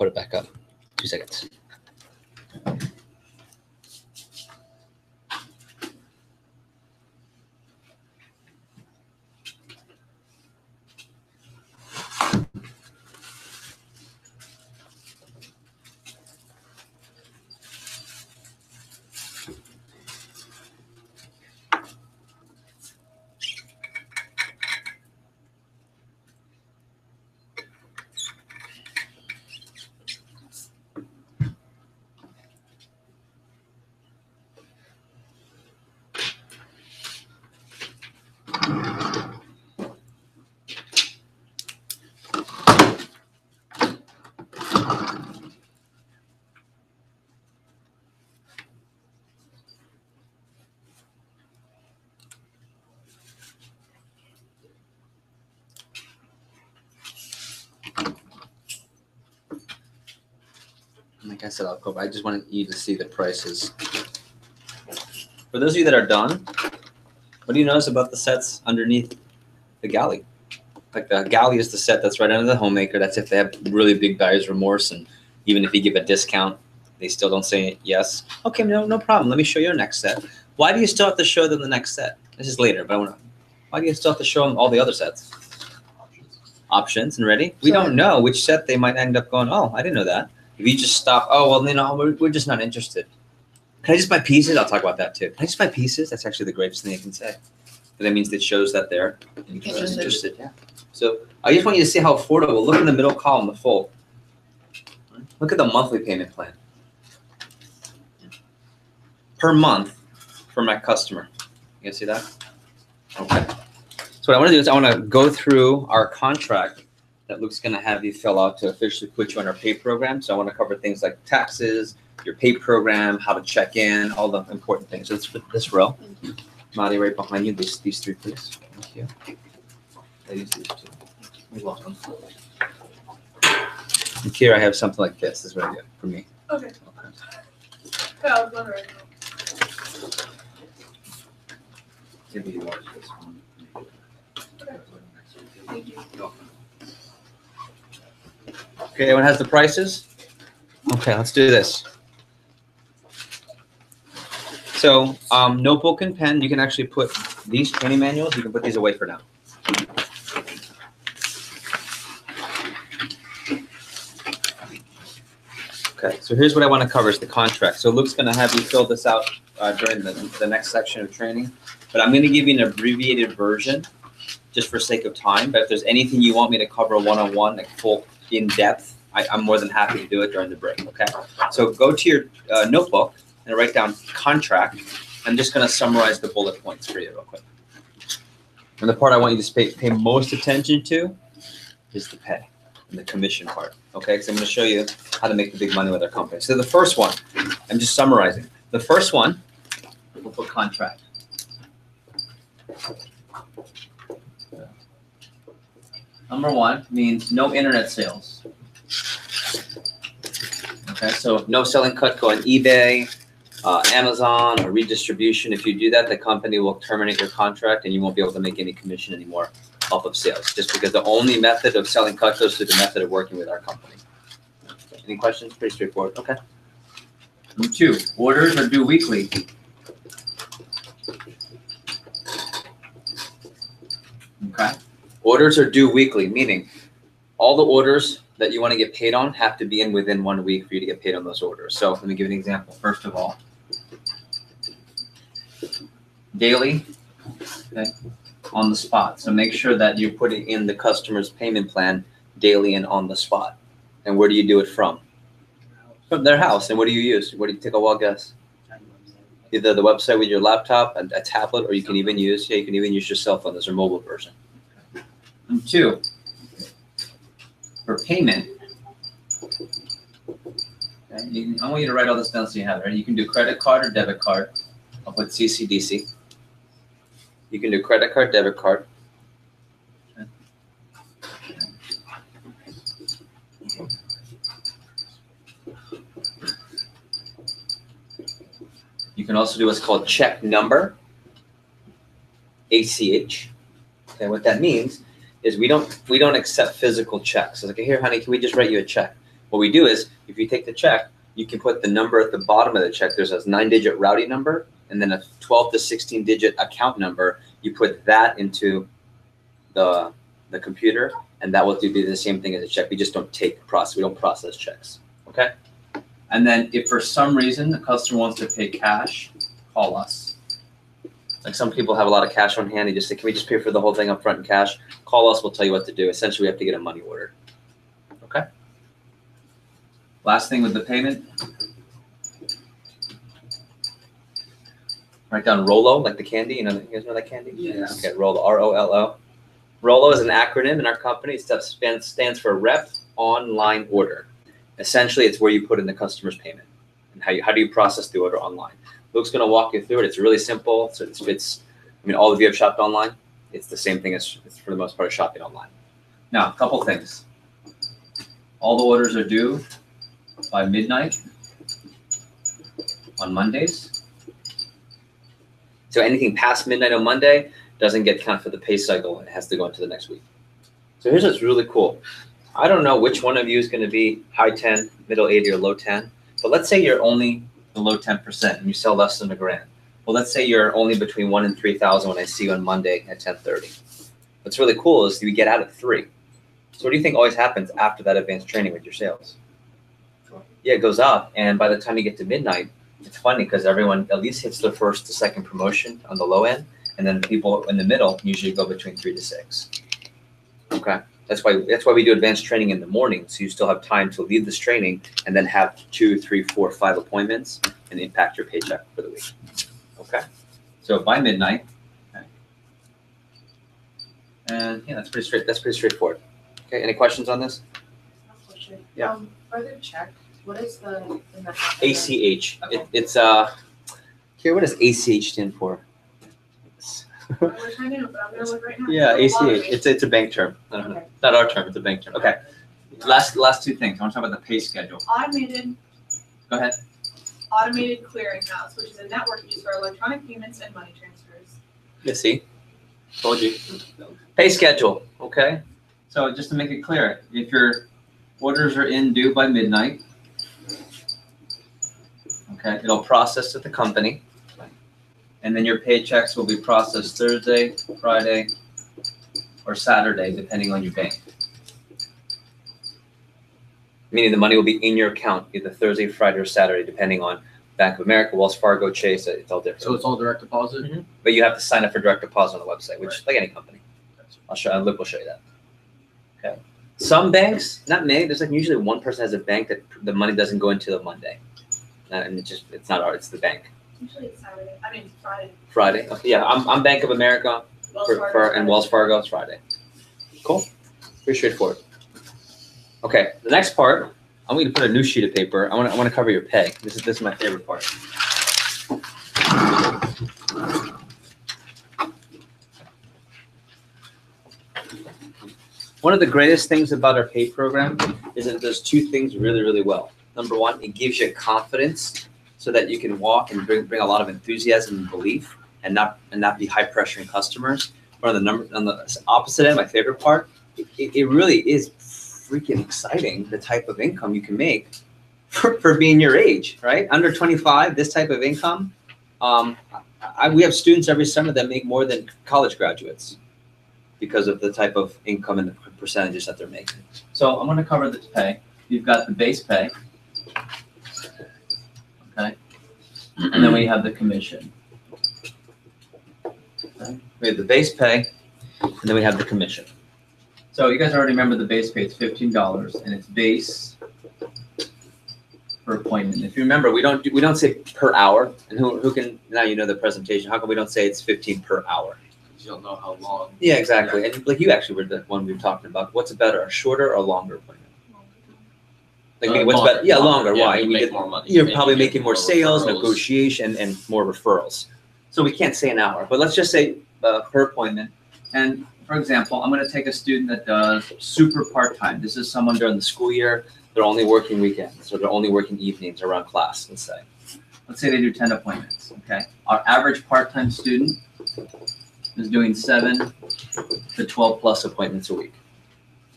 put it back up. 2 seconds. Like I said, I'll go. I just wanted you to see the prices. For those of you that are done, what do you notice about the sets underneath the galley? Like the galley is the set that's right under the homemaker. That's if they have really big buyer's remorse, and even if you give a discount, they still don't say yes. Okay, no problem. Let me show you your next set. Why do you still have to show them the next set? This is later, but I want to. Why do you still have to show them all the other sets? Options and ready? We don't know which set they might end up going. Oh, I didn't know that. If you just stop, oh well, we're just not interested. Can I just buy pieces? I'll talk about that too. Can I just buy pieces? That's actually the greatest thing I can say. But that means it shows that they're interested. Yeah. So I just want you to see how affordable. Look in the middle column, the full. Look at the monthly payment plan. Per month for my customer. You can see that? Okay. So what I want to do is I want to go through our contract that Luke's going to have you fill out to officially put you on our pay program. So I want to cover things like taxes, your pay program, how to check in, all the important things. So let's put this row. Madi, right behind you. These three, please. Thank you. Ladies, these two. You're welcome. And here I have something like this. This is what I get for me. Okay. Yeah, I was wondering. Give me this one. Thank you. Okay, everyone has the prices? Okay, let's do this. So notebook and pen, you can actually put these training manuals, you can put these away for now. Okay, so here's what I want to cover is the contract. So Luke's going to have you fill this out during the next section of training, but I'm going to give you an abbreviated version just for sake of time. But if there's anything you want me to cover one-on-one, like full in depth, I'm more than happy to do it during the break, okay? So go to your notebook and write down contract. I'm just going to summarize the bullet points for you real quick. And the part I want you to pay most attention to is the pay and the commission part, okay? Because I'm going to show you how to make the big money with our company. So the first one, I'm just summarizing. The first one, we'll put contract. Number one means no internet sales. Okay, so no selling Cutco on eBay, Amazon, or redistribution. If you do that, the company will terminate your contract and you won't be able to make any commission anymore off of sales, just because the only method of selling Cutco is through the method of working with our company. Any questions? Pretty straightforward. Okay. Number two, orders are due weekly. Okay. Orders are due weekly, meaning all the orders that you want to get paid on have to be in within 1 week for you to get paid on those orders. So let me give you an example. First of all, daily, okay, on the spot. So make sure that you're putting in the customer's payment plan daily and on the spot. And where do you do it from? From their house. And what do you use? What do you take a wild guess? Either the website with your laptop, a tablet, or you can even use, you can even use your cell phone. There's a mobile version. And two, for payment, okay, I want you to write all this down so you have it. Right? You can do credit card or debit card. I'll put CCDC. You can do credit card, debit card. Okay. You can also do what's called check number, ACH. Okay, what that means is we don't accept physical checks. It's like, here, honey, can we just write you a check? What we do is, if you take the check, you can put the number at the bottom of the check. There's a 9-digit routing number and then a 12 to 16-digit account number. You put that into the computer, and that will do the same thing as a check. We just don't we don't process checks, okay? And then if for some reason the customer wants to pay cash, call us. Like some people have a lot of cash on hand. They just say, can we just pay for the whole thing up front in cash? Call us, we'll tell you what to do. Essentially, we have to get a money order, okay? Last thing with the payment. Write down Rollo, like the candy. You guys know that candy? Yes. Okay, Rollo, R-O-L-O. Rollo is an acronym in our company. It stands for Rep Online Order. Essentially, it's where you put in the customer's payment and how do you process the order online. Luke's going to walk you through it. It's really simple. So all of you have shopped online. It's the same thing as for the most part shopping online. Now, a couple things. All the orders are due by midnight on Mondays. So anything past midnight on Monday doesn't get counted for the pay cycle. It has to go into the next week. So here's what's really cool. I don't know which one of you is going to be high 10, middle 80, or low 10. But let's say you're only below 10% and you sell less than $1,000. Well, let's say you're only between 1 and 3,000 when I see you on Monday at 10:30. What's really cool is you get out at 3. So what do you think always happens after that advanced training with your sales? Yeah, it goes up. And by the time you get to midnight, it's funny because everyone at least hits their first to second promotion on the low end. And then people in the middle usually go between 3 to 6. Okay. That's why we do advanced training in the morning. So you still have time to leave this training and then have 2, 3, 4, 5 appointments and impact your paycheck for the week. Okay. So by midnight. Okay. And yeah, that's pretty straightforward. Okay. Any questions on this? Question. Yeah. For the check, what is the ACH. Okay. It's here. What does ACH stand for? I wish I knew, but I'm gonna look right now. Yeah, There's a lot of ACH. it. It's a bank term. I don't know. Okay. Not our term. It's a bank term. Okay. Last two things. I want to talk about the pay schedule. Automated Go ahead. clearinghouse, which is a network used for electronic payments and money transfers. Yeah, see? Told you. Pay schedule. Okay. So just to make it clear, if your orders are due by midnight, okay, it'll process at the company. And then your paychecks will be processed Thursday, Friday, or Saturday, depending on your bank. Meaning the money will be in your account either Thursday, Friday, or Saturday, depending on Bank of America, Wells Fargo, Chase. It's all different. So it's all direct deposit? Mm-hmm. But you have to sign up for direct deposit on the website, which like any company. Luke will show you that. Okay. Some banks, not many. There's like usually one person has a bank that the money doesn't go into the Monday, and it's not ours. It's the bank. Usually it's Saturday. I mean Friday. Friday. Okay, yeah, I'm Bank of America and Wells Fargo. It's Friday. Cool. Pretty straightforward. Okay, the next part, I'm going to put a new sheet of paper. I want to cover your pay. This is my favorite part. One of the greatest things about our pay program is that it does two things really, really well. Number one, it gives you confidence so that you can walk and bring a lot of enthusiasm and belief and not be high pressuring customers. But on the opposite end, my favorite part, it really is freaking exciting the type of income you can make for being your age, right? Under 25, this type of income. We have students every summer that make more than college graduates because of the type of income and the percentages that they're making. So I'm going to cover this pay. You've got the base pay. Okay. And then we have the commission. Okay. We have the base pay, and then we have the commission. So you guys already remember the base pay. It's $15, and it's base per appointment. If you remember, we don't say per hour. And who can now you know the presentation? How come we don't say it's 15 per hour? Because you don't know how long. Yeah, exactly. And like you actually were the one we were talking about. What's better, a shorter or longer appointment? Like what's Longer, better? Yeah, longer. Yeah, Why? you make more money. You're Maybe probably you making get more sales, referrals. negotiation, and more referrals. So we can't say an hour, but let's just say per appointment. And for example, I'm going to take a student that does super part-time. This is someone during the school year. They're only working weekends, or they're only working evenings around class, let's say. Let's say they do 10 appointments, okay? Our average part-time student is doing 7 to 12 plus appointments a week.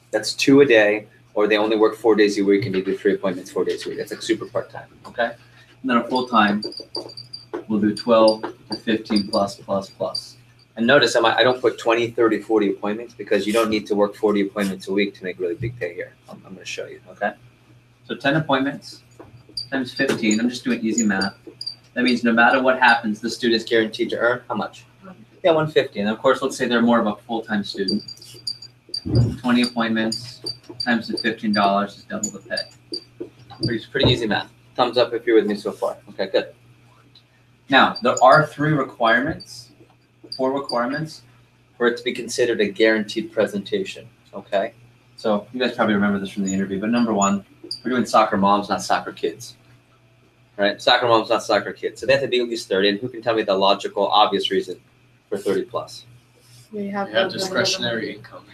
That's 2 a day, or they only work 4 days a week and they do 3 appointments 4 days a week. That's like super part-time, okay? And then a full-time, we'll do 12 to 15 plus. And notice I don't put 20, 30, 40 appointments because you don't need to work 40 appointments a week to make really big pay here. I'm going to show you, okay? So 10 appointments times 15, I'm just doing easy math. That means no matter what happens, the student is guaranteed to earn how much? Yeah, 150. And of course, let's say they're more of a full-time student. 20 appointments times the $15 is double the pay. Pretty easy math. Thumbs up if you're with me so far. Okay, good. Now, there are 4 requirements for it to be considered a guaranteed presentation, okay? So you guys probably remember this from the interview, but number 1, we're doing soccer moms, not soccer kids, right? Soccer moms, not soccer kids. So they have to be at least 30, and who can tell me the logical, obvious reason for 30 plus? We You have discretionary income.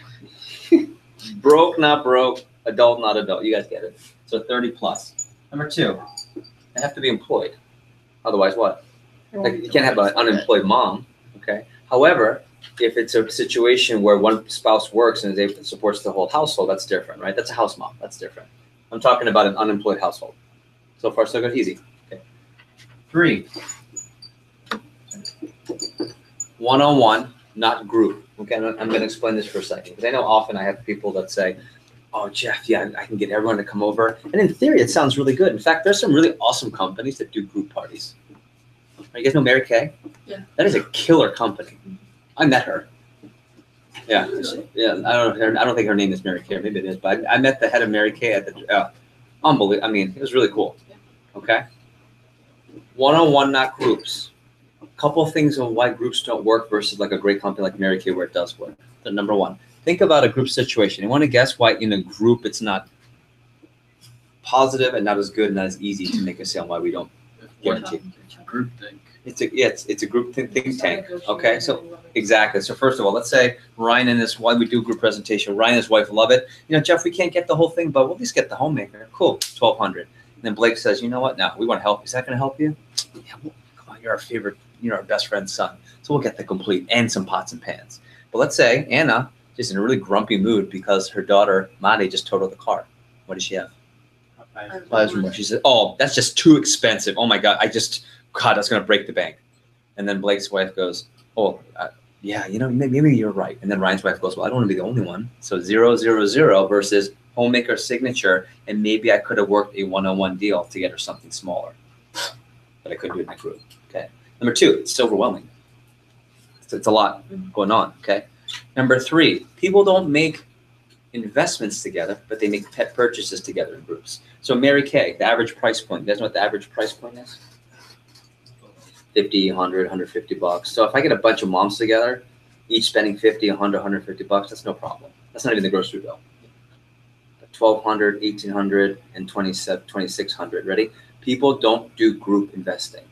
Broke, not broke, adult, not adult. You guys get it. So 30 plus. Number 2, they have to be employed. Otherwise what? Like, you can't have an unemployed mom, okay? However, if it's a situation where one spouse works and supports the whole household, that's different, right? That's a house mom. That's different. I'm talking about an unemployed household. So far, so good. Easy. Okay. 3, one-on-one, not group. Okay, I'm going to explain this for a second because I know often I have people that say, "Oh, Jeff, yeah, I can get everyone to come over." And in theory, it sounds really good. In fact, there's some really awesome companies that do group parties. You guys know Mary Kay? Yeah. That is a killer company. I met her. Yeah, yeah. I don't think her name is Mary Kay. Maybe it is, but I met the head of Mary Kay at the. Unbelievable. I mean, it was really cool. Okay. One-on-one, not groups. A couple of things on why groups don't work versus like a great company like Mary Kay where it does work. So number 1, think about a group situation. You want to guess why in a group it's not positive and not as good and not as easy to make a sale? Why we don't guarantee? Group think. It's a group think tank. Okay, so exactly. So first of all, let's say Ryan and his wife, we do a group presentation. Ryan and his wife love it. You know, Jeff, we can't get the whole thing, but we'll at least get the homemaker. Cool, 1,200. And then Blake says, you know what? Now we want to help. Is that going to help you? Yeah, well, come on, you're our favorite. You're our best friend's son. So we'll get the complete and some pots and pans. But let's say Anna is in a really grumpy mood because her daughter Madi just totaled the car. What does she have? She said, "Oh, that's just too expensive. Oh my God, God, that's gonna break the bank." And then Blake's wife goes, "Oh, yeah, you know, maybe you're right." And then Ryan's wife goes, "Well, I don't want to be the only one." So 0, 0, 0 versus homemaker signature, and maybe I could have worked a one-on-one deal to get her something smaller, but I couldn't do it in my group. Okay. Number 2, it's overwhelming. It's a lot going on. Okay. Number 3, people don't make investments together, but they make pet purchases together in groups. So Mary Kay, the average price point. You guys know what the average price point is? 50, 100, 150 bucks. So if I get a bunch of moms together, each spending 50, 100, 150 bucks, that's no problem. That's not even the grocery bill. 1,200, 1,800, and 2,600. Ready? People don't do group investing.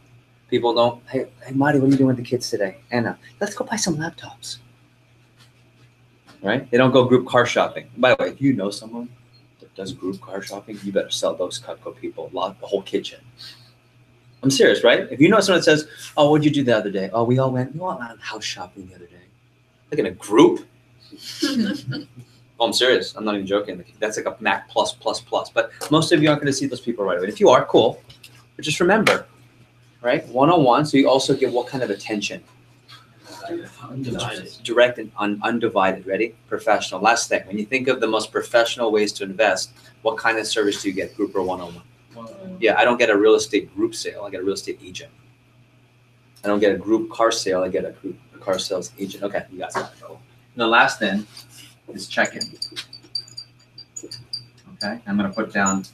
People don't, hey, Marty, what are you doing with the kids today? Anna, let's go buy some laptops. Right? They don't go group car shopping. By the way, if you know someone that does group car shopping, you better sell those Cutco people the whole kitchen. I'm serious, right? If you know someone that says, "Oh, what'd you do the other day?" "Oh, we all went out house shopping the other day." Like in a group? Oh, I'm serious. I'm not even joking. That's like a Mac plus. But most of you aren't going to see those people right away. If you are, cool. But just remember, right? One-on-one, so you also get what kind of attention? Undivided. Direct and undivided. Ready? Professional. Last thing. When you think of the most professional ways to invest, what kind of service do you get, group or one-on-one? Yeah, I don't get a real estate group sale. I get a real estate agent. I don't get a group car sale. I get a car sales agent. Okay, you guys got it. Cool. And the last thing is check-in. Okay, I'm going to put down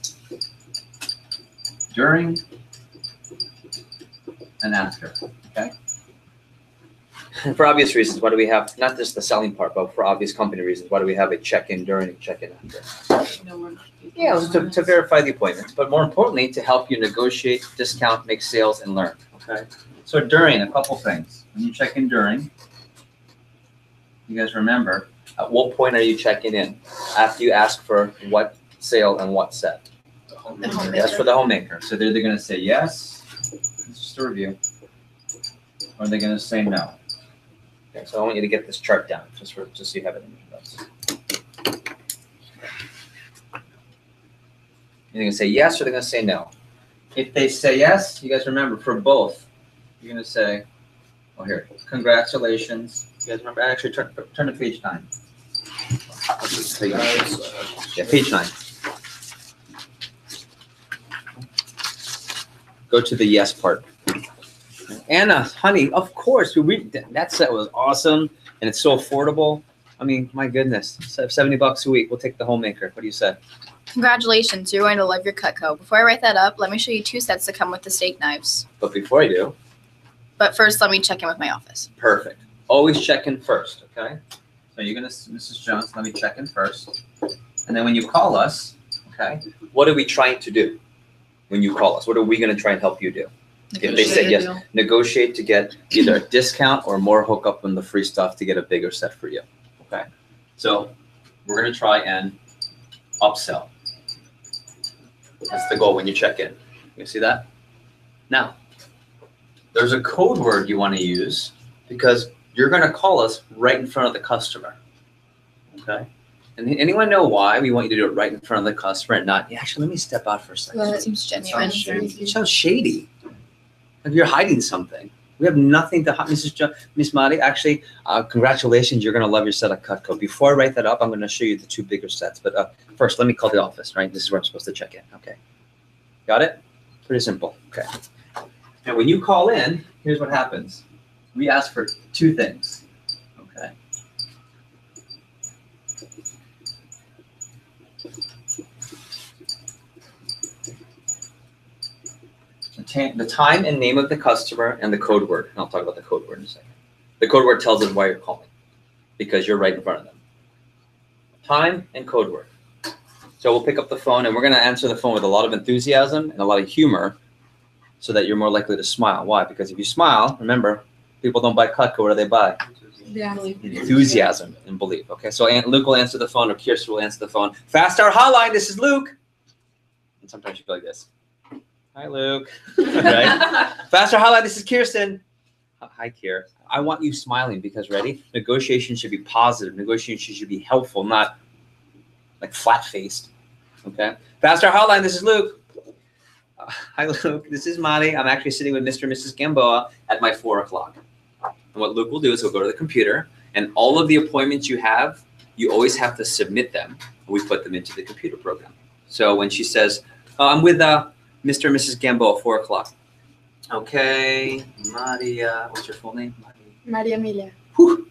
during and after. Okay. For obvious reasons, why do we have, not just the selling part, but for obvious company reasons, why do we have a check-in during and check-in after? Yeah, to verify the appointments, but more importantly, to help you negotiate, discount, make sales, and learn. Okay. So during, a couple things. When you check in during, you guys remember, at what point are you checking in? After you ask for what sale and what set? That's for the homemaker. So they're either going to say yes, it's just a review, or they're going to say no. Okay, so I want you to get this chart down, just so you have it in your notes. They're gonna say yes or they're gonna say no. If they say yes, you guys remember for both, you're gonna say, oh here, congratulations. You guys remember? Actually, turn to page 9. Yeah, page 9. Go to the yes part. Anna, honey, of course, that set was awesome, and it's so affordable. I mean, my goodness, $70 a week. We'll take the homemaker. What do you say? Congratulations, you're going to love your Cutco. Before I write that up, let me show you 2 sets that come with the steak knives. But before I do, But first, let me check in with my office. perfect. Always check in first, okay? So you're gonna, Mrs. Jones, let me check in first, and then when you call us, okay, what are we trying to do? When you call us, what are we gonna try and help you do? If they say yes, negotiate to get either a discount or more hookup on the free stuff to get a bigger set for you. Okay, so we're gonna try and upsell. That's the goal when you check in. You see that? Now, there's a code word you want to use because you're gonna call us right in front of the customer. Okay. And anyone know why we want you to do it right in front of the customer and not? Yeah, actually, let me step out for a second. Well, it seems genuine. It sounds shady. Like you're hiding something. We have nothing to hide. Miss Madi, actually, congratulations. You're going to love your set of Cutco. Before I write that up, I'm going to show you the 2 bigger sets. But first, let me call the office, right? This is where I'm supposed to check in. Okay. Got it? Pretty simple. Okay. And when you call in, here's what happens. We ask for 2 things. Okay. The time and name of the customer and the code word. And I'll talk about the code word in a second. The code word tells us why you're calling because you're right in front of them. Time and code word. So we'll pick up the phone and we're going to answer the phone with a lot of enthusiasm and a lot of humor so that you're more likely to smile. Why? Because if you smile, remember, people don't buy Cutco. What do they buy? Enthusiasm and belief. Okay, so Luke will answer the phone or Kirsten will answer the phone. Fast Hour Hotline, this is Luke. And sometimes you go like this. Hi, Luke. Right? Fast Hour Hotline, this is Kirsten. Hi, Kier. I want you smiling because, ready? Negotiation should be positive. Negotiation should be helpful, not like flat-faced. Okay? Fast Hour Hotline, this is Luke. Hi, Luke. This is Madi. I'm actually sitting with Mr. and Mrs. Gamboa at my 4 o'clock. And what Luke will do is he'll go to the computer, and all of the appointments you have, you always have to submit them. We put them into the computer program. So when she says, I'm with Mr. and Mrs. Gamboa, 4 o'clock. Okay, Maria, what's your full name? Maria Emilia. Whew.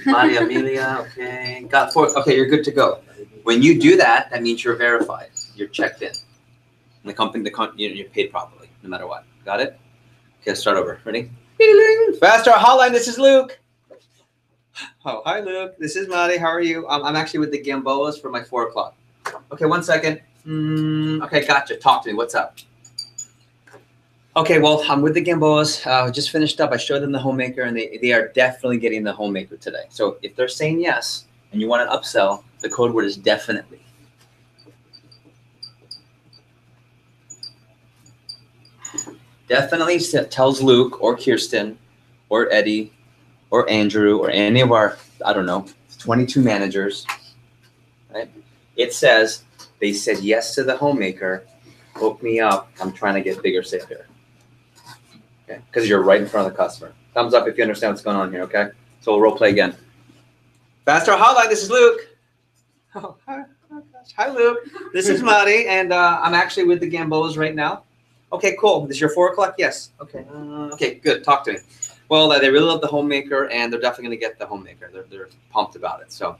Maria Emilia, okay. Got 4, okay, you're good to go. When you do that, that means you're verified. You're checked in. And the company, you're paid properly, no matter what. Got it? Okay, let's start over. Ready? Fast Hour Hotline, this is Luke. Oh, hi, Luke. This is Madi. How are you? I'm actually with the Gamboas for my 4 o'clock. Okay, 1 second. Okay, gotcha. Talk to me. What's up? Okay, well, I'm with the Gamboas. Just finished up. I showed them the homemaker, and they are definitely getting the homemaker today. So if they're saying yes, and you want an upsell, the code word is definitely. Definitely tells Luke or Kirsten or Eddie or Andrew or any of our, I don't know, 22 managers, right? It says, they said yes to the homemaker, hook me up, I'm trying to get bigger sale here. Okay, because you're right in front of the customer. Thumbs up if you understand what's going on here, okay? So we'll role play again. Fast Hour Hotline, this is Luke. Oh, hi, oh gosh. Hi, Luke. This is Madi, and I'm actually with the Gamboas right now. Okay, cool. This is your 4 o'clock? Yes. Okay. Okay, good. Talk to me. Well, they really love the homemaker, and they're definitely going to get the homemaker. They're pumped about it. So,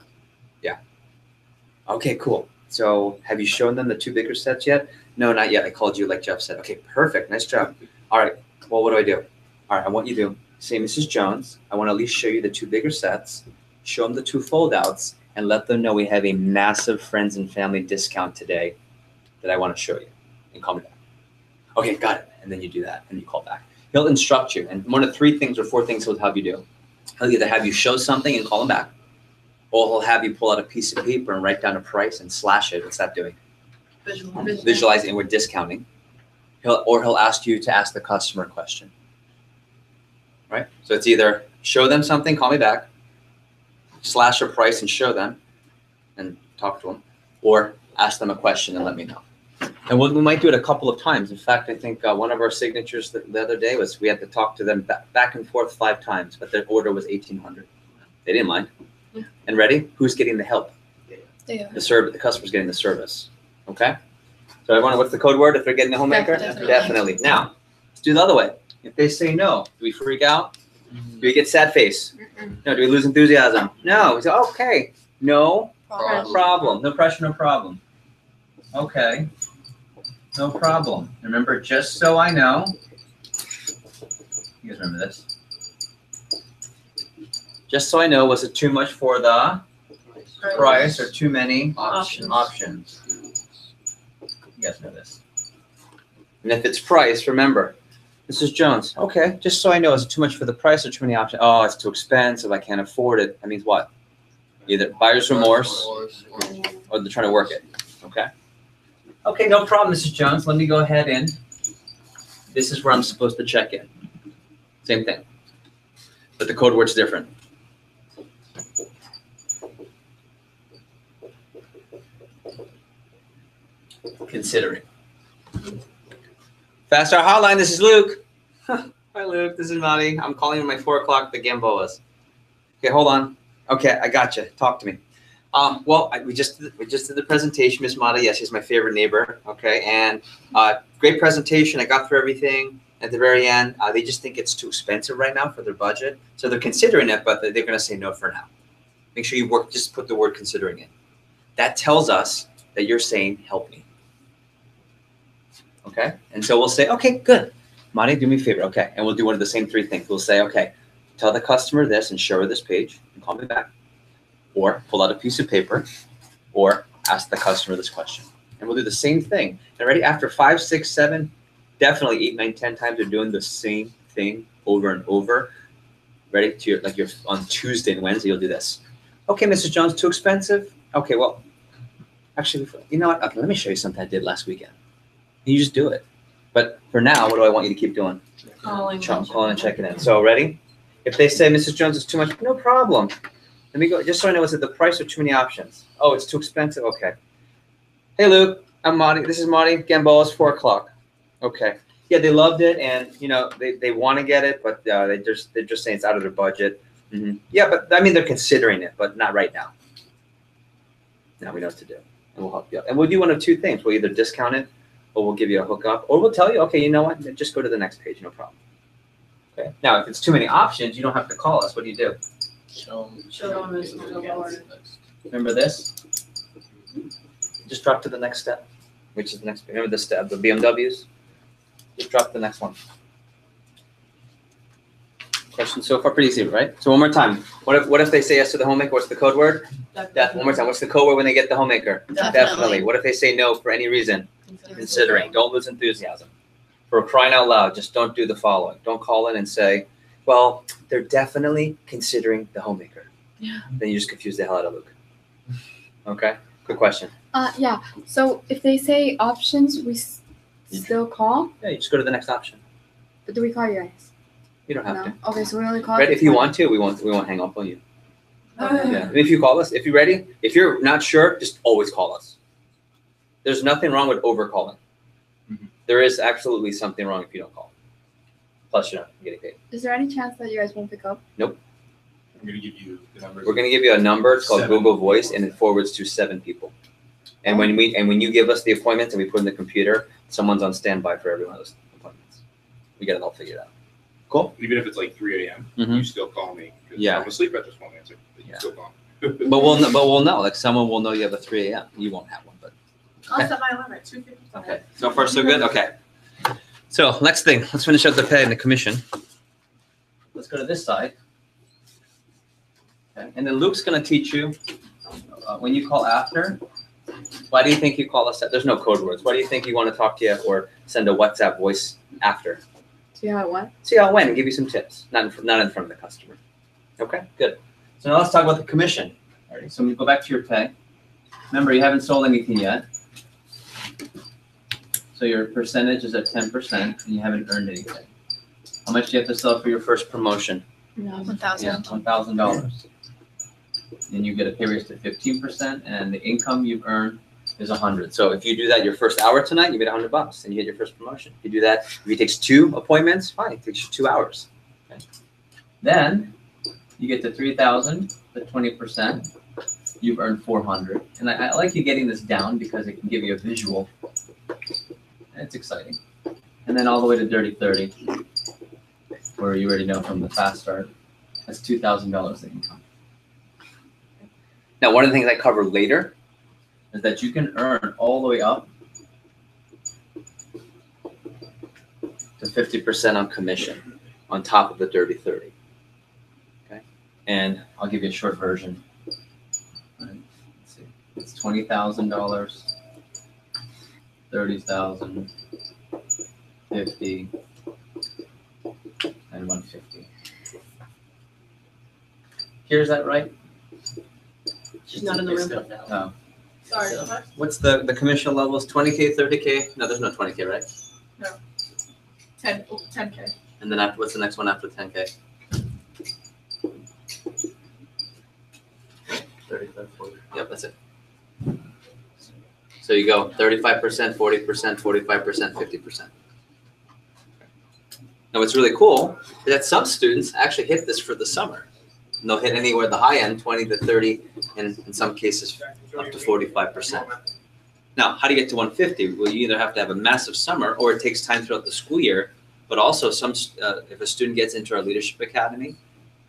yeah. Okay, cool. So, have you shown them the 2 bigger sets yet? No, not yet. I called you like Jeff said. Okay, perfect. Nice job. All right. Well, what do I do? All right, I want you to say, Mrs. Jones, I want to at least show you the 2 bigger sets, show them the 2 fold-outs, and let them know we have a massive friends and family discount today that I want to show you. And call me back. Okay, got it. And then you do that, and you call back. He'll instruct you, and one of 3 things or 4 things he'll have you do. He'll either have you show something and call him back, or he'll have you pull out a piece of paper and write down a price and slash it. What's that doing? Visualizing, and we're discounting. He'll ask you to ask the customer a question. Right? So it's either show them something, call me back, slash a price and show them, and talk to them, or ask them a question and let me know. And we might do it a couple of times. In fact, I think one of our signatures the other day was we had to talk to them back and forth 5 times, but their order was 1,800. They didn't mind. Yeah. And ready? Who's getting the help? Yeah. The customer's getting the service. Okay? So everyone, what's the code word if they're getting a homemaker? Definitely. Now, let's do the other way. If they say no, do we freak out? Do we get sad face? No. Do we lose enthusiasm? No. We say, okay. No problem. No pressure, no problem. Okay. No problem. Remember, just so I know. You guys remember this? Just so I know, was it too much for the price or too many options? You guys know this. And if it's price, remember, Mrs. Jones, okay, just so I know, is it too much for the price or too many options? Oh, it's too expensive, I can't afford it. That means what? Either buyer's remorse or they're trying to work it, okay? Okay, no problem, Mrs. Jones. Let me go ahead and this is where I'm supposed to check in. Same thing, but the code word's different. Considering. Fast Start Hotline, this is Luke. Hi, Luke, this is Marty. I'm calling on my 4 o'clock, the Gamboas. Okay, hold on. Okay, I got you. Talk to me. We just did the presentation, Miss Mata. Yes, she's my favorite neighbor. Okay, and great presentation. I got through everything at the very end. They just think it's too expensive right now for their budget, so they're considering it, but they're going to say no for now. Make sure you just put the word considering in. That tells us that you're saying help me. Okay, and so we'll say, okay, good. Monty, do me a favor. Okay, and we'll do one of the same 3 things. We'll say, okay, tell the customer this and show her this page and call me back. Or pull out a piece of paper or ask the customer this question. And we'll do the same thing. And ready? After 5, 6, 7, definitely 8, 9, 10 times, you're doing the same thing over and over. Ready? You're on Tuesday and Wednesday, you'll do this. Okay, Mrs. Jones, too expensive? Okay, well, actually, you know what? Okay, let me show you something I did last weekend. You just do it. But for now, what do I want you to keep doing? Calling and checking in. So ready? If they say, Mrs. Jones, it's too much, no problem. Let me go, just so I know, is it the price or too many options? Oh, it's too expensive? Okay. Hey, Luke, I'm Marty. This is Marty. Gamboa's 4 o'clock. Okay. Yeah, they loved it, and, you know, they want to get it, but they're just saying it's out of their budget. Mm-hmm. Yeah, but, I mean, they're considering it, but not right now. Now we know what to do, and we'll help you out. And we'll do one of 2 things. We'll either discount it, or we'll give you a hookup, or we'll tell you, okay, you know what, just go to the next page, no problem. Okay. Now, if it's too many options, you don't have to call us. What do you do? Show them as Remember this? Just drop to the next step, which is the next. Remember this step, the BMWs? Just drop to the next one. Questions so far? Pretty easy, right? So one more time. What if they say yes to the homemaker? What's the code word? Definitely. One more time. What's the code word when they get the homemaker? Definitely. What if they say no for any reason? Considering. Don't lose enthusiasm. For crying out loud, just don't do the following. Don't call in and say, well, they're definitely considering the homemaker. Yeah. Then you just confuse the hell out of Luke. Okay? Good question. Yeah. So if they say options, we still call? Yeah, you just go to the next option. But do we call you guys? You don't have No. to. Okay, so we only call. Right? If you want to, we won't hang up on you. Okay. Yeah. And if you call us, if you're ready, if you're not sure, just always call us. There's nothing wrong with over calling. Mhm. There is absolutely something wrong if you don't call. Plus, you're not getting paid. Is there any chance that you guys won't pick up? I'm gonna give you the numbers. We're going to give you a number. It's called 7 Google Voice, and it forwards to 7 people. And when you give us the appointments and we put in the computer, someone's on standby for every one of those appointments. We get it all figured out. Cool. Even if it's like 3 a.m., Mhm. you still call me. 'Cause Yeah. I'm asleep, I just won't answer. But you Yeah. still call. But we'll know. Like someone will know you have a 3 a.m. You won't have one, but I'll set my alarm at 2:55. okay. So far, so good. Okay. So next thing, let's finish up the pay and the commission. Let's go to this side. Okay. And then Luke's going to teach you when you call after. Why do you think you call us? There's no code words. Why do you think you want to talk to you or send a WhatsApp voice after? See how it went? See how it went and give you some tips, not in front of the customer. Okay, good. So now let's talk about the commission. All right, so we go back to your pay. Remember, you haven't sold anything yet. So your percentage is at 10% and you haven't earned anything. How much do you have to sell for your first promotion? No. 1,000. Yeah, $1,000. Then you get a pay raise to 15% and the income you've earned is 100. So if you do that your first hour tonight, you made $100 and you get your first promotion. If you do that, if he takes 2 appointments, fine, it takes you 2 hours. Okay. Then you get to 3,000, the 20%. You've earned 400. And I like you getting this down because it can give you a visual. And it's exciting. And then all the way to Dirty 30, where you already know from the fast start, that's $2,000 of income. Now, one of the things I cover later is that you can earn all the way up to 50% on commission on top of the Dirty 30. Okay, and I'll give you a short version. Let's see, it's $20,000, 30,000, 50, and 150. Here's that right? She's not in the room. Oh. Sorry, what? What's the commission levels? 20K, 30K? No, there's no 20K, right? 10K. And then after, what's the next one after 10K? 35, 40. Yep, that's it. So you go 35%, 40%, 45%, 50%. Now what's really cool is that some students actually hit this for the summer. And they'll hit anywhere at the high end, 20 to 30, and in some cases up to 45%. Now, how do you get to 150? Well, you either have to have a massive summer or it takes time throughout the school year. But also, if a student gets into our Leadership Academy,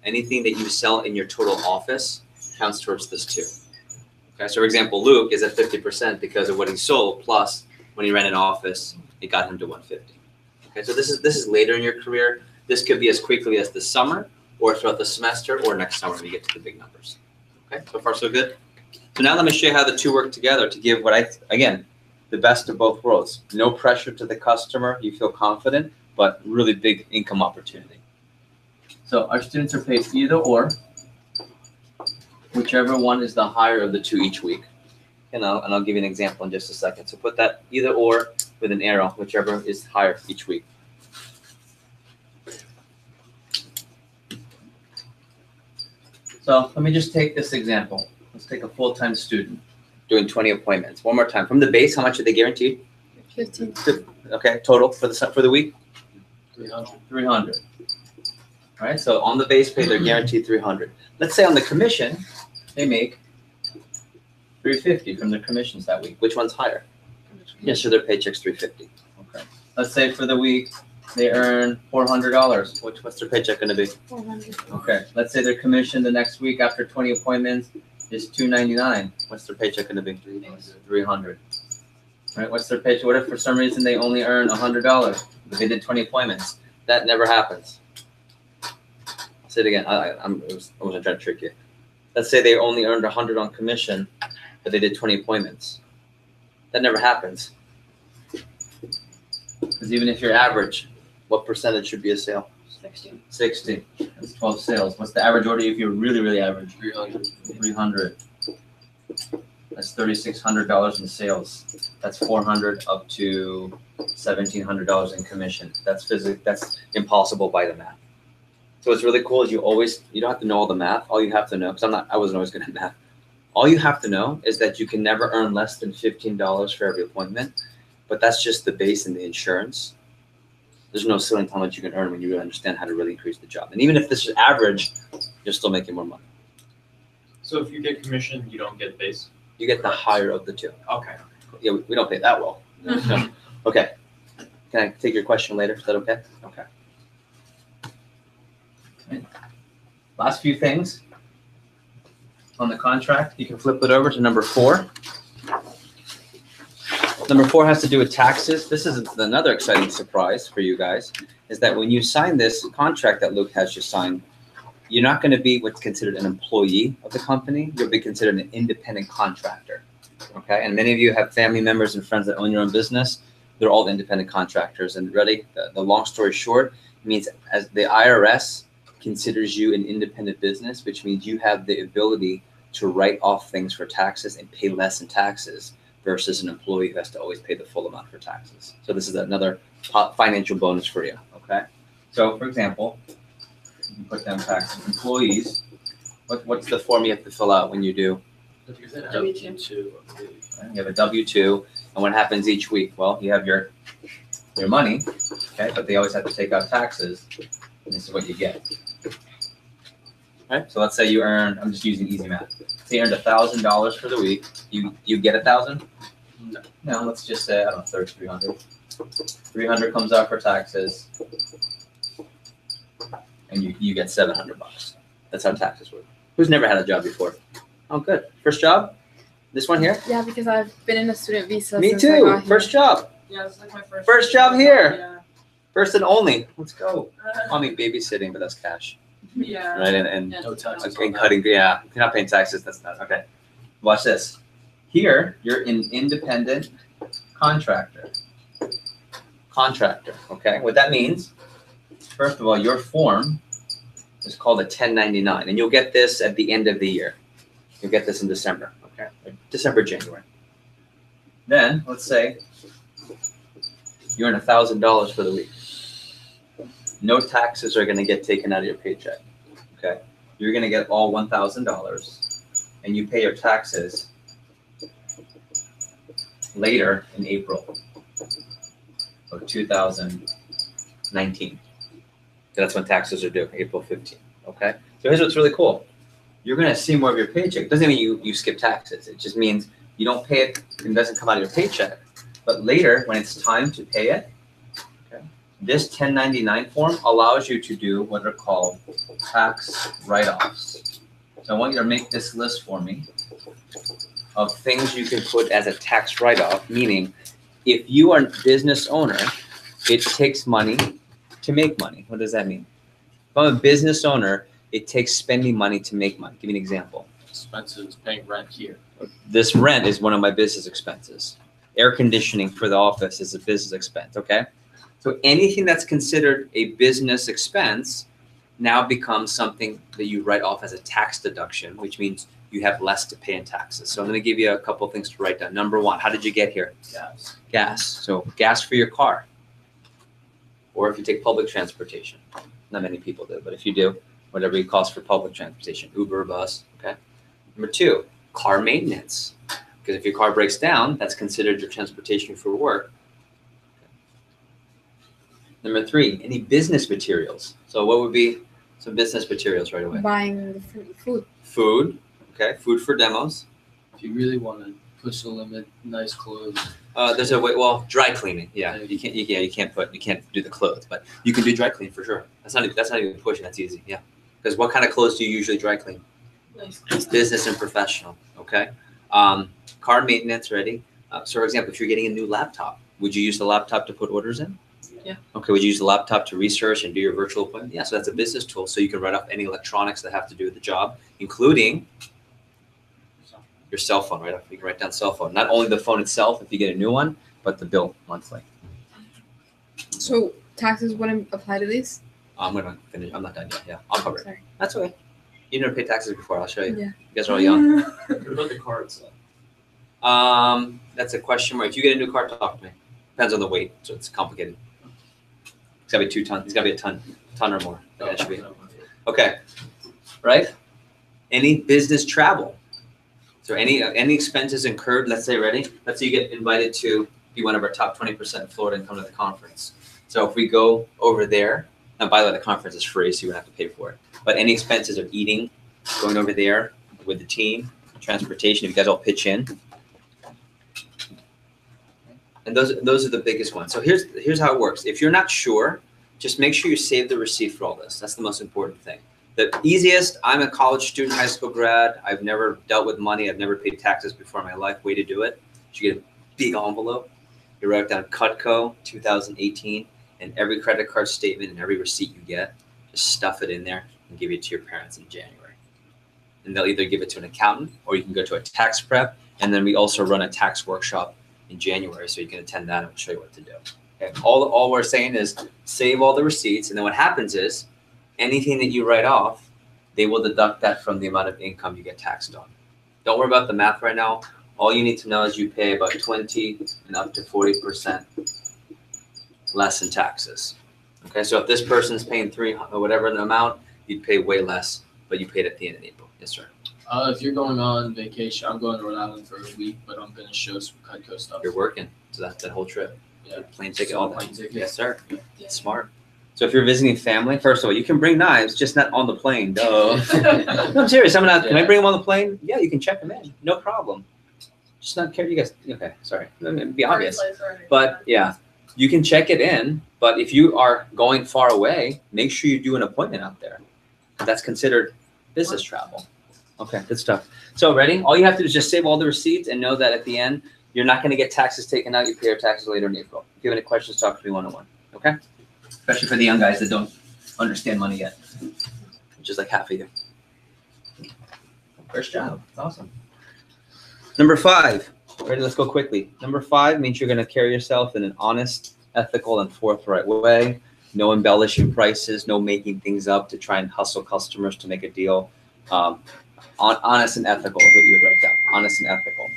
anything that you sell in your total office counts towards this too. Okay, so for example, Luke is at 50% because of what he sold, plus when he ran an office, it got him to 150. Okay, so this is later in your career. This could be as quickly as the summer, or throughout the semester, or next summer when you get to the big numbers. Okay, so far so good. So now let me show you how the two work together to give again, the best of both worlds. No pressure to the customer, you feel confident, but really big income opportunity. So our students are paid either or, whichever one is the higher of the two each week. And I'll give you an example in just a second. So put that either or with an arrow, whichever is higher each week. So let me just take this example. Let's take a full-time student doing 20 appointments. One more time. From the base, how much are they guaranteed? 15. Okay, total for the week? 300. 300. All right, so on the base pay, they're guaranteed 300. Let's say on the commission, they make 350 from their commissions that week. Which one's higher? Yes, so their paycheck's 350. Okay. Let's say for the week, they earn $400. What's their paycheck going to be? 400. Okay. Let's say their commission the next week after 20 appointments is $299. What's their paycheck going to be? 300. All right. What's their paycheck? What if for some reason they only earn $100 but they did 20 appointments? That never happens. I'll say it again. I wasn't trying to trick you. Let's say they only earned 100 on commission, but they did 20 appointments. That never happens. Because even if you're average, what percentage should be a sale? 60. That's 12 sales. What's the average order if you're really, really average? 300. That's $3,600 in sales. That's $400 up to $1,700 in commission. That's impossible by the math. So what's really cool is you don't have to know all the math. All you have to know, because I wasn't always good at math. All you have to know is that you can never earn less than $15 for every appointment, but that's just the base and the insurance. There's no ceiling to how much you can earn when you really understand how to really increase the job. And even if this is average, you're still making more money. So if you get commission, you don't get base? You get the higher of the two. Okay. Yeah, we don't pay that well. No. Okay. Can I take your question later? Is that okay? Okay. Last few things on the contract. You can flip it over to number 4. Number 4 has to do with taxes. This is another exciting surprise for you guys, is that when you sign this contract that Luke has just signed, you're not going to be what's considered an employee of the company. You'll be considered an independent contractor. Okay, and many of you have family members and friends that own your own business. They're all independent contractors. And ready, the long story short, means as the IRS considers you an independent business, which means you have the ability to write off things for taxes and pay less in taxes versus an employee who has to always pay the full amount for taxes. So this is another financial bonus for you, okay? So for example, you can put down taxes. Employees, what's the form you have to fill out when you do W-2. You have a W-2, and what happens each week? Well, you have your money, okay, but they always have to take out taxes, and this is what you get. Right? So let's say you earn, I'm just using easy math. Say you earned $1,000 for the week. You get 1,000? No. No, let's just say, I don't know, 300. 300 comes out for taxes, and you get $700. That's how taxes work. Who's never had a job before? Oh, good. First job? This one here? Yeah, because I've been in a student visa. Me since I too. got here. First job. Yeah, it's like my first. First job here. Yeah. First and only. Let's go. I mean, babysitting, but that's cash, Yeah. right? And No taxes okay, on that. cutting. Yeah, if you're not paying taxes. That's not okay. Watch this. Here, you're an independent contractor. Contractor. Okay. What that means? First of all, your form is called a 1099, and you'll get this at the end of the year. You'll get this in December. Okay. December, January. Then let's say you earn $1,000 for the week. No taxes are going to get taken out of your paycheck. Okay, you're going to get all $1,000, and you pay your taxes later in April of 2019. That's when taxes are due, April 15th. Okay, so here's what's really cool. You're going to see more of your paycheck. Doesn't mean you skip taxes. It just means you don't pay it. It doesn't come out of your paycheck. But later, when it's time to pay it, okay, this 1099 form allows you to do what are called tax write-offs. So I want you to make this list for me of things you can put as a tax write-off, meaning if you are a business owner, it takes money to make money. What does that mean? If I'm a business owner, it takes spending money to make money. Give me an example. Expenses, paying rent here. This rent is one of my business expenses. Air conditioning for the office is a business expense, okay? So anything that's considered a business expense now becomes something that you write off as a tax deduction, which means you have less to pay in taxes. So I'm going to give you a couple things to write down. Number one, how did you get here? Gas. Gas. So gas for your car. Or if you take public transportation. Not many people do, but if you do, whatever it costs for public transportation, Uber, bus, okay? Number two, car maintenance. Because if your car breaks down, that's considered your transportation for work. Number three, any business materials. So what would be some business materials right away? Buying the food. Food, okay, food for demos. If you really want to push the limit, nice clothes. There's a way, well, dry cleaning. Yeah, you can't do the clothes, but you can do dry clean for sure. That's not even pushing. That's easy. Yeah, because what kind of clothes do you usually dry clean? Nice. Business and professional. Okay. Car maintenance. Ready. So for example, if you're getting a new laptop, would you use the laptop to put orders in? Yeah. Okay. Would you use the laptop to research and do your virtual appointment? Yeah. So that's a business tool. So you can write off any electronics that have to do with the job, including your cell phone. Right. You can write down cell phone. Not only the phone itself, if you get a new one, but the bill monthly. So taxes wouldn't apply to these? I'm gonna finish. I'm not done yet. Yeah, I'll cover it. Sorry. That's okay. You never paid taxes before. I'll show you. Yeah. You guys are all young. What about the car itself? That's a question mark. If you get a new car, talk to me. Depends on the weight, so it's complicated. It's gotta be 2 tons. It's gotta be a ton or more. That should be. Okay, right? Any business travel. So any expenses incurred. Let's say, ready? Let's say you get invited to be one of our top 20% in Florida and come to the conference. So if we go over there, and by the way, the conference is free, so you don't have to pay for it. But any expenses of eating, going over there with the team, transportation, if you guys all pitch in. And those are the biggest ones. So here's how it works. If you're not sure, just make sure you save the receipt for all this. That's the most important thing. The easiest, I'm a college student, high school grad. I've never dealt with money. I've never paid taxes before in my life. Way to do it. You get a big envelope. You write down Cutco 2018 and every credit card statement and every receipt you get. Just stuff it in there and give it to your parents in January. And they'll either give it to an accountant or you can go to a tax prep. And then we also run a tax workshop in January, so you can attend that and we'll show you what to do. Okay. All we're saying is save all the receipts, and then what happens is anything that you write off, they will deduct that from the amount of income you get taxed on. Don't worry about the math right now. All you need to know is you pay about 20 and up to 40% less in taxes. Okay, so if this person's paying $300 or whatever the amount, you'd pay way less, but you paid at the end of April. Yes, sir. If you're going on vacation, I'm going to Rhode Island for a week, but I'm gonna show some Cutco stuff. You're working, so that's that whole trip. Yeah. Plane ticket, all that. Plane ticket. Yes, sir. Yeah. Smart. So if you're visiting family, first of all, you can bring knives, just not on the plane. Duh. No, I'm serious. Can I bring them on the plane? Yeah, you can check them in. No problem. Just not care. You guys. Okay, sorry. It'd be obvious. But yeah, you can check it in. But if you are going far away, make sure you do an appointment out there. That's considered business travel. Okay, good stuff. So ready? All you have to do is just save all the receipts and know that at the end, you're not going to get taxes taken out. You pay your taxes later in April. If you have any questions, talk to me one-on-one. Okay? Especially for the young guys that don't understand money yet, which is like half of you. First job. That's awesome. Number 5. Ready? Let's go quickly. Number 5 means you're going to carry yourself in an honest, ethical, and forthright way. No embellishing prices. No making things up to try and hustle customers to make a deal. Honest and ethical is what you would write down. Honest and ethical.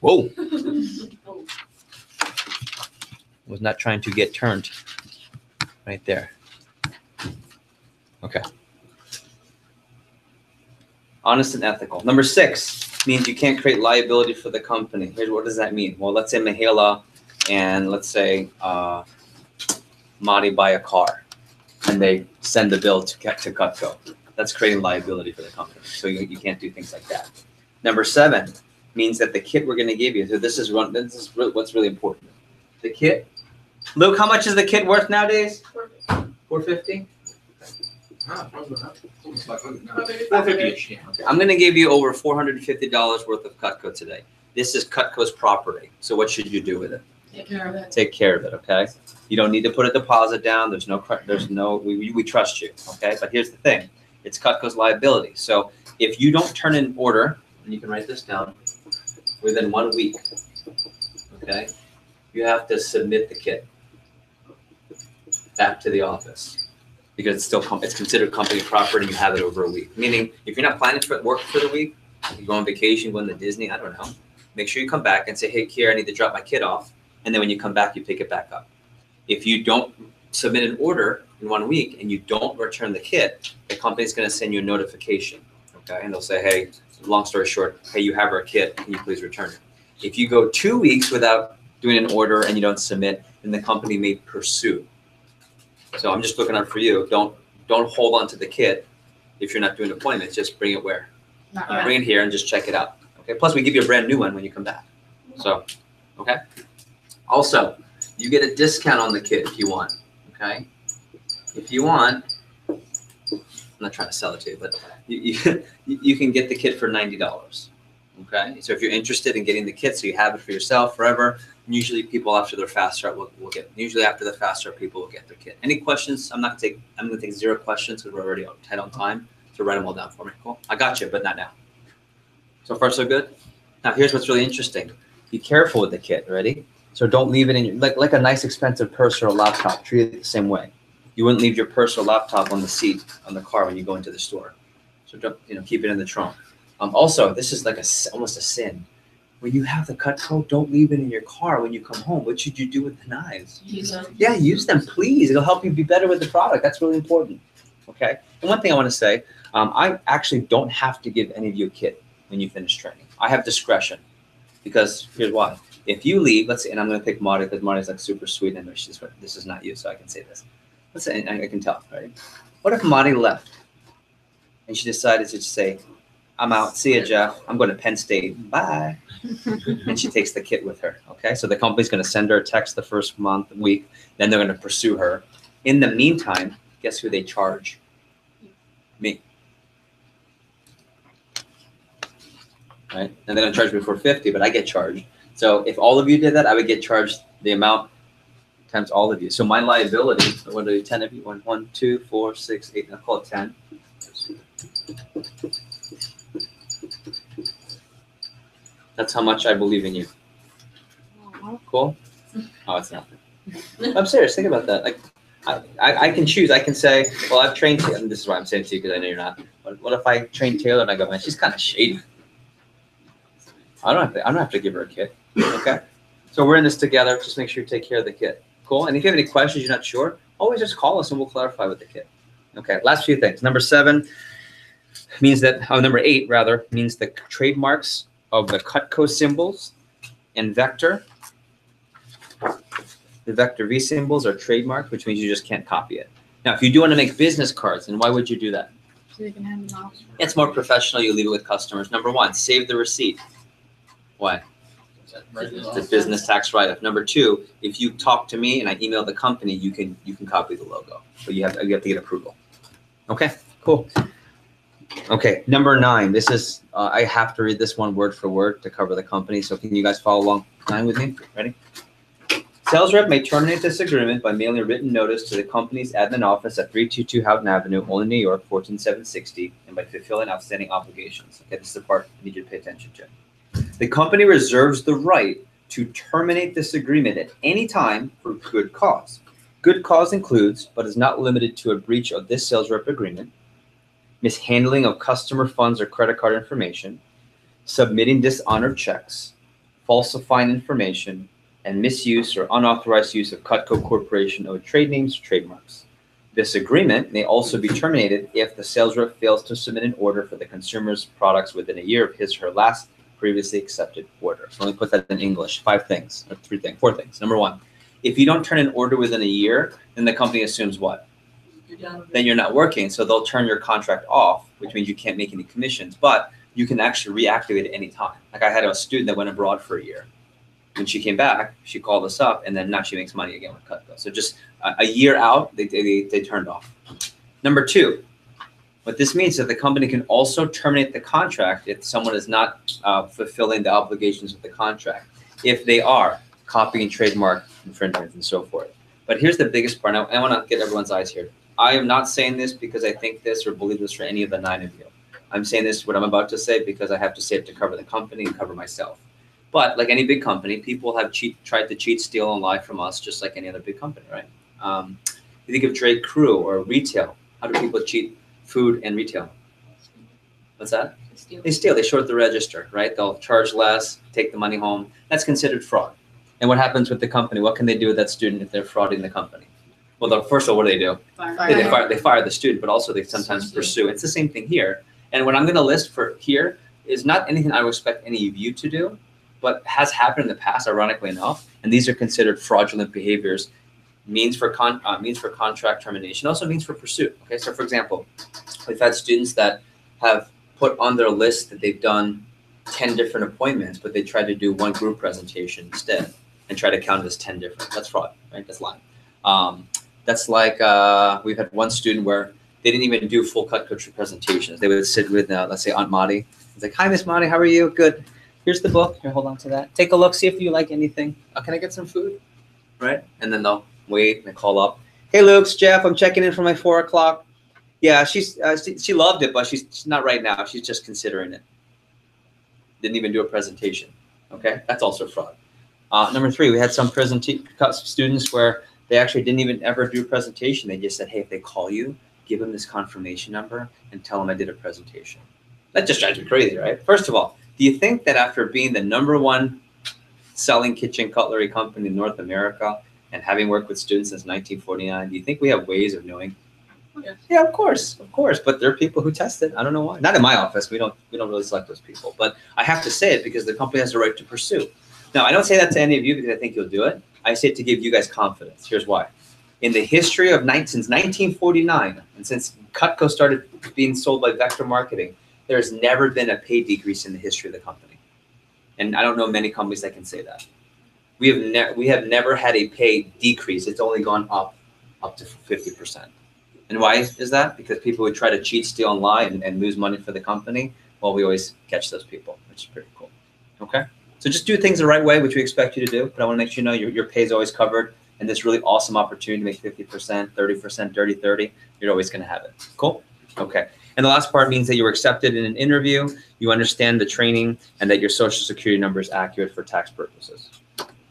Whoa. Was not trying to get turned. Right there. Okay. Honest and ethical. Number 6 means you can't create liability for the company. Here's what does that mean? Well, let's say Mahela and let's say Marty buy a car and they send the bill to Cutco. That's creating liability for the company. So you can't do things like that. Number 7 means that the kit we're going to give you. So this is what's really important. The kit. Luke, how much is the kit worth nowadays? $450. Almost 500 now. 450-ish, yeah. Okay. I'm going to give you over $450 worth of Cutco today. This is Cutco's property. So what should you do with it? Take care of it. Take care of it, okay? You don't need to put a deposit down. We trust you, okay? But here's the thing. It's Cutco's liability. So if you don't turn in order, and you can write this down, within 1 week, okay, you have to submit the kit back to the office because it's still it's considered company property. You have it over a week. Meaning, if you're not planning for work for the week, you go on vacation, going to Disney, I don't know. Make sure you come back and say, hey, Kier, I need to drop my kit off. And then when you come back, you pick it back up. If you don't submit an order in 1 week and you don't return the kit, the company's going to send you a notification, okay? And they'll say, hey, long story short, hey, you have our kit. Can you please return it? If you go 2 weeks without doing an order and you don't submit, then the company may pursue. So I'm just looking out for you. Don't hold on to the kit if you're not doing appointments. Just bring it where? Bring it here and just check it out. Okay. Plus, we give you a brand new one when you come back. So, okay. Also, you get a discount on the kit if you want. Okay. If you want, I'm not trying to sell it to you, but you can get the kit for $90. Okay. So if you're interested in getting the kit, so you have it for yourself forever. Usually, people after their fast start will get. Usually, after the fast start, people will get their kit. Any questions? I'm going to take 0 questions because we're already tight on time. So write them all down for me. Cool. I got you, but not now. So far, so good. Now, here's what's really interesting. Be careful with the kit. Ready? So don't leave it in your like a nice expensive purse or a laptop. Treat it the same way. You wouldn't leave your purse or laptop on the seat on the car when you go into the store. So don't keep it in the trunk. Also, this is like almost a sin. When you have the Cutco, don't leave it in your car when you come home. What should you do with the knives? Use them. Yeah, use them, please. It'll help you be better with the product. That's really important. Okay. And one thing I want to say, I actually don't have to give any of you a kit when you finish training. I have discretion because here's why. If you leave, let's say, and I'm going to pick Marty because Marty's like super sweet and this is not you, so I can say this. Let's say, I can tell, right? What if Marty left and she decided to say, I'm out. See ya, Jeff. I'm going to Penn State. Bye. And she takes the kit with her. Okay. So the company's going to send her a text the first week. Then they're going to pursue her. In the meantime, guess who they charge? Me. Right. And they're going to charge me $450, but I get charged. So if all of you did that, I would get charged the amount times all of you. So my liability, what are 10 of you? 1, 2, 4, 6, 8. I'll call it 10. That's how much I believe in you. Cool? Oh, it's nothing. I'm serious. Think about that. Like, I can choose. I can say, well, I've trained Taylor, and this is why I'm saying to you because I know you're not. But what if I train Taylor and I go, man, she's kind of shady. I don't have to give her a kit. Okay? So we're in this together. Just make sure you take care of the kit. Cool? And if you have any questions you're not sure, always just call us and we'll clarify with the kit. Okay, last few things. Number 8 means the trademarks of the Cutco symbols and Vector. The Vector V symbols are trademarked, which means you just can't copy it. Now, if you do want to make business cards, then why would you do that? So they can hand them out. It's more professional. You leave it with customers. Number 1, save the receipt. Why? The business tax write-off. Number 2, if you talk to me and I email the company, you can copy the logo, but you have to get approval. Okay, cool. Okay, number 9. This is I have to read this one word for word to cover the company. So can you guys follow along with me? Ready? Sales rep may terminate this agreement by mailing a written notice to the company's admin office at 322 Houghton Avenue, Olin, New York, 14760, and by fulfilling outstanding obligations. Okay, this is the part you need to pay attention to. The company reserves the right to terminate this agreement at any time for good cause. Good cause includes, but is not limited to, a breach of this sales rep agreement, mishandling of customer funds or credit card information, submitting dishonored checks, falsifying information, and misuse or unauthorized use of Cutco Corporation of trade names or trademarks. This agreement may also be terminated if the sales rep fails to submit an order for the consumer's products within a year of his or her last previously accepted order. So let me put that in English. 4 things. Number 1, if you don't turn an order within a year, then the company assumes what? Then you're not working, so they'll turn your contract off, which means you can't make any commissions, but you can actually reactivate it any time. Like I had a student that went abroad for a year. When she came back, she called us up, and then now she makes money again with Cutco. So just a year out, they turned off. Number 2, what this means is that the company can also terminate the contract if someone is not fulfilling the obligations of the contract, if they are copying trademark infringements and so forth. But here's the biggest part. Now, I want to get everyone's eyes here. I am not saying this because I think this or believe this for any of the 9 of you. I'm saying this, what I'm about to say, because I have to say it to cover the company and cover myself. But like any big company, people have tried to cheat, steal, and lie from us, just like any other big company, right? You think of Drake Crew or retail. How do people cheat food and retail? What's that? They steal. They short the register, right? They'll charge less, take the money home. That's considered fraud. And what happens with the company? What can they do with that student if they're frauding the company? Well, first of all, what do? They fire the student, but also they sometimes pursue. It's the same thing here. And what I'm going to list for here is not anything I would expect any of you to do, but has happened in the past, ironically enough, and these are considered fraudulent behaviors, means for contract termination, also means for pursuit. Okay, so for example, we've had students that have put on their list that they've done 10 different appointments, but they tried to do one group presentation instead and try to count it as 10 different. That's fraud, right? That's lying. That's like we've had one student where they didn't even do full Cutco presentations. They would sit with, let's say, Aunt Madi. It's like, hi, Miss Madi, how are you? Good. Here's the book. Here, hold on to that. Take a look. See if you like anything. Can I get some food? Right? And then they'll wait and they call up. Hey, Luke, it's Jeff. I'm checking in for my 4 o'clock. Yeah, she loved it, but she's not right now. She's just considering it. Didn't even do a presentation. Okay, that's also fraud. Number 3, we had some students where they actually didn't even ever do a presentation. They just said, hey, if they call you, give them this confirmation number and tell them I did a presentation. That just drives me crazy, right? First of all, do you think that after being the #1 selling kitchen cutlery company in North America and having worked with students since 1949, do you think we have ways of knowing? Yeah, of course. But there are people who test it. I don't know why. Not in my office. We don't really select those people. But I have to say it because the company has the right to pursue. Now, I don't say that to any of you because I think you'll do it. I say it to give you guys confidence. Here's why. In the history of since 1949, and since Cutco started being sold by Vector Marketing, there's never been a pay decrease in the history of the company. And I don't know many companies that can say that. We have never had a pay decrease. It's only gone up to 50%. And why is that? Because people would try to cheat, steal, and lie and lose money for the company. Well, we always catch those people, which is pretty cool. Okay? So just do things the right way, which we expect you to do. But I want to make sure you know your pay is always covered. And this really awesome opportunity to make 50%, 30%, dirty 30, you're always going to have it. Cool? Okay. And the last part means that you were accepted in an interview, you understand the training, and that your social security number is accurate for tax purposes.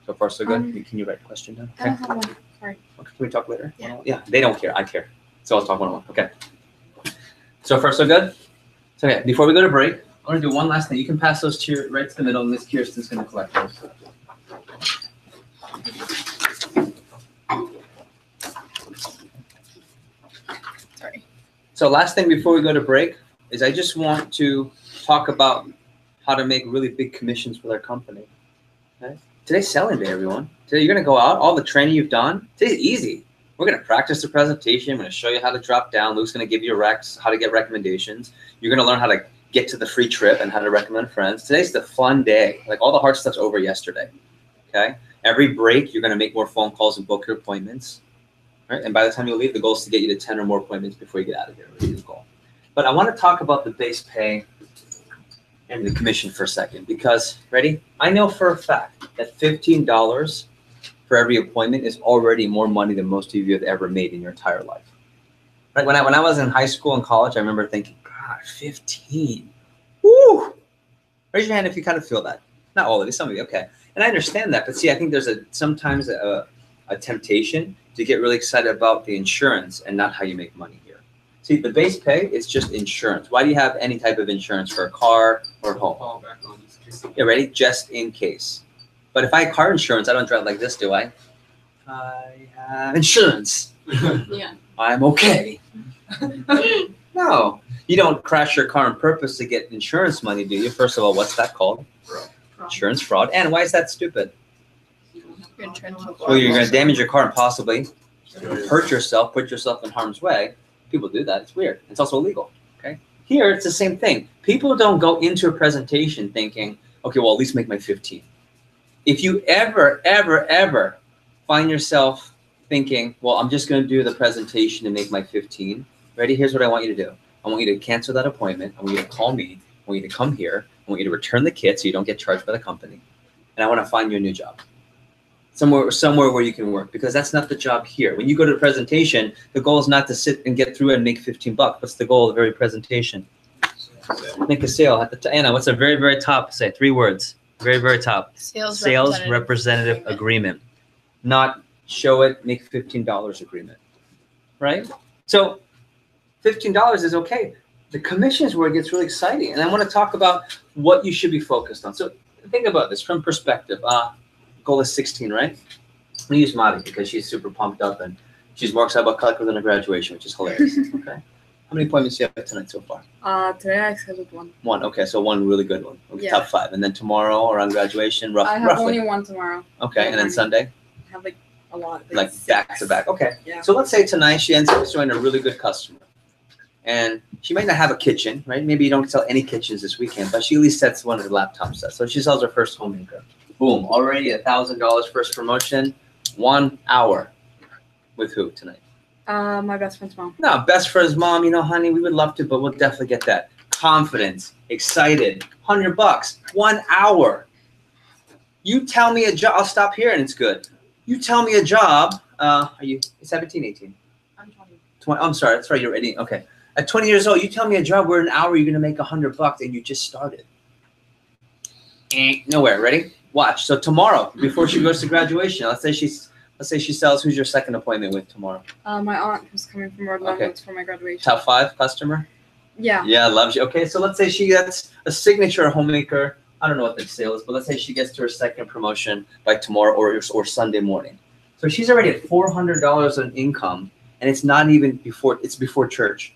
So far, so good? Can you write a question down? I don't have one. Sorry. Okay, can we talk later? Yeah. Yeah, they don't care. I care. So I'll talk one-on-one. Okay. So far, so good? So, okay, before we go to break, I want to do one last thing. You can pass those to right to the middle, and Miss Kirsten's going to collect those. Sorry. So last thing before we go to break is I just want to talk about how to make really big commissions with our company. Okay? Today's selling day, everyone. Today you're gonna go out, all the training you've done, today's easy. We're gonna practice the presentation. I'm gonna show you how to drop down. Luke's gonna give you recs, how to get recommendations. You're gonna learn how to get to the free trip and how to recommend friends. Today's the fun day. Like all the hard stuff's over yesterday. Okay? Every break, you're gonna make more phone calls and book your appointments. Right? And by the time you leave, the goal is to get you to 10 or more appointments before you get out of here. Really the goal. But I want to talk about the base pay and the commission for a second because, ready? I know for a fact that $15 for every appointment is already more money than most of you have ever made in your entire life. Right? When I was in high school and college, I remember thinking, God, 15. Woo! Raise your hand if you kind of feel that. Not all of you, some of you, okay. And I understand that, but see, I think there's sometimes a temptation to get really excited about the insurance and not how you make money here. See, the base pay is just insurance. Why do you have any type of insurance for a car or a home? Fall back on this. Yeah, ready? Just in case. But if I have car insurance, I don't drive like this, do I? I have insurance. Yeah. I'm okay. No, you don't crash your car on purpose to get insurance money, do you? First of all, what's that called? Insurance fraud. And why is that stupid? Your insurance will Well, you're going to damage your car and possibly hurt yourself, put yourself in harm's way. People do that. It's weird. It's also illegal. Okay. Here, it's the same thing. People don't go into a presentation thinking, okay, well, at least make my 15. If you ever find yourself thinking, well, I'm just going to do the presentation and make my 15. Ready? Here's what I want you to do. I want you to cancel that appointment. I want you to call me. I want you to come here. I want you to return the kit so you don't get charged by the company. And I want to find you a new job. Somewhere where you can work, because that's not the job here. When you go to the presentation, the goal is not to sit and get through it and make 15 bucks. What's the goal of the very presentation? Make a sale at the Anna, what's the very, very top? Say 3 words. Very, very top. Sales Representative agreement. Not show it, make $15 agreement. Right? So $15 is okay. The commission is where it gets really exciting. And I want to talk about what you should be focused on. So think about this from perspective. Goal is 16, right? I'm gonna use Madi because she's super pumped up and she's more excited about collecting than a graduation, which is hilarious. Okay. How many appointments do you have tonight so far? Today I scheduled one. One. Okay, so one really good one. Okay, Yeah. top 5. And then tomorrow around graduation, I have roughly. only one tomorrow. Okay, and then Sunday, I have like a lot. like back to back. Okay. Yeah. So let's say tonight she ends up showing a really good customer. And she might not have a kitchen, right? Maybe you don't sell any kitchens this weekend, but she at least sets one of the laptop sets. So she sells her first homemaker. Boom, already $1,000 first promotion, 1 hour. With who tonight? My best friend's mom. No, best friend's mom, honey, we would love to, but we'll definitely get that. Confidence, excited, $100, 1 hour. You tell me a job, I'll stop here and it's good. You tell me a job, are you 17, 18? I'm 20. 20, I'm sorry, that's right, you're 18, okay. At 20 years old, you tell me a job where an hour you're gonna make $100 and you just started. Nowhere, ready? Watch. So tomorrow, before she goes to graduation, let's say she sells. Who's your second appointment with tomorrow? My aunt who's coming from Rhode Island Okay. for my graduation. Top 5 customer? Yeah. Yeah, loves you. Okay, so let's say she gets a signature homemaker. I don't know what the sale is, but let's say she gets to her second promotion by tomorrow or Sunday morning. So she's already at $400 in income, and it's not even before, it's before church.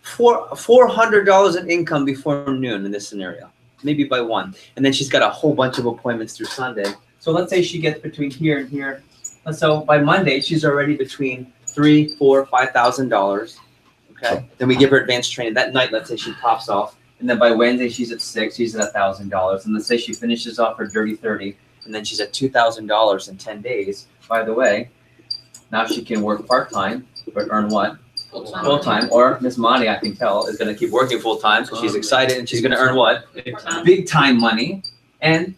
$400 in income before noon in this scenario, maybe by 1. And then she's got a whole bunch of appointments through Sunday. So let's say she gets between here and here. And so by Monday, she's already between $3,000, $4,000, $5,000. Okay. Then we give her advanced training. That night, let's say she pops off. And then by Wednesday, she's at $6,000, she's at $1,000. And let's say she finishes off her dirty 30, and then she's at $2,000 in 10 days. By the way, now she can work part-time, but earn what? Full-time. Or Miss Monty, I can tell, is going to keep working full-time, so she's excited, and she's going to earn what? Big-time money. And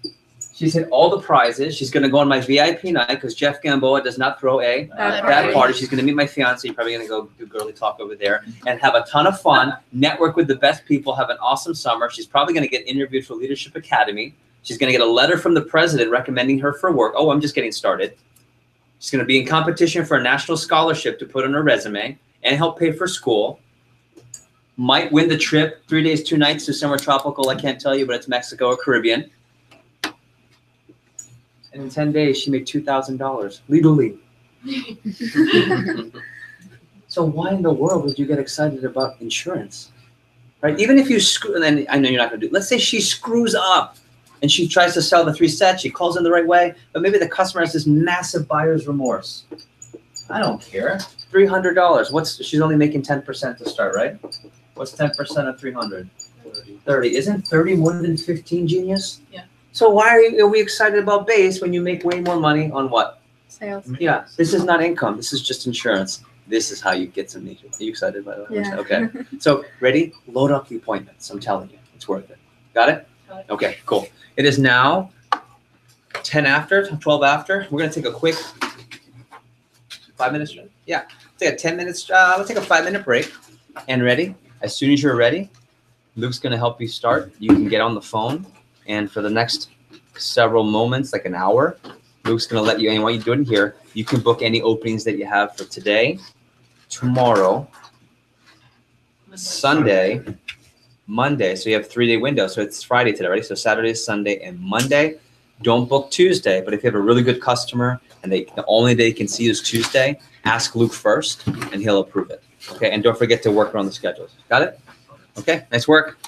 she's hit all the prizes. She's going to go on my VIP night because Jeff Gamboa does not throw a bad party. She's going to meet my fiance. You're probably going to go do girly talk over there and have a ton of fun, network with the best people, have an awesome summer. She's probably going to get interviewed for Leadership Academy. She's going to get a letter from the president recommending her for work. Oh, I'm just getting started. She's going to be in competition for a national scholarship to put on her resume and help pay for school. Might win the trip, 3 days, 2 nights to somewhere tropical. I can't tell you, but it's Mexico or Caribbean. And in 10 days, she made $2,000 legally. So So why in the world would you get excited about insurance? Right? Even if you screw, and then I know you're not going to do. Let's say she screws up, and she tries to sell the 3 sets. She calls in the right way, but maybe the customer has this massive buyer's remorse. I don't care. $300. She's only making 10% to start, right? What's 10% of 300? 30. Isn't 30 more than 15, genius? Yeah. So why are we excited about base when you make way more money on what? Sales. Yeah, this is not income. This is just insurance. This is how you get some nature. Are you excited by that? Yeah. Okay. So ready? Load up the appointments. I'm telling you, it's worth it. Got it? Got it. Okay, cool. It is now 10 after, 12 after. We're gonna take a quick 5 minutes. Yeah, take a 10 minutes. We'll take a 5-minute break. And ready? As soon as you're ready, Luke's gonna help you start. You can get on the phone, and for the next several moments, like an hour, Luke's gonna let you. And while you do it here, you can book any openings that you have for today, tomorrow, Sunday, Monday. So you have 3-day window. So it's Friday today, right? So Saturday, Sunday, and Monday. Don't book Tuesday. But if you have a really good customer and the only day you can see is Tuesday, ask Luke first, and he'll approve it. Okay. And don't forget to work around the schedules. Got it? Okay. Nice work.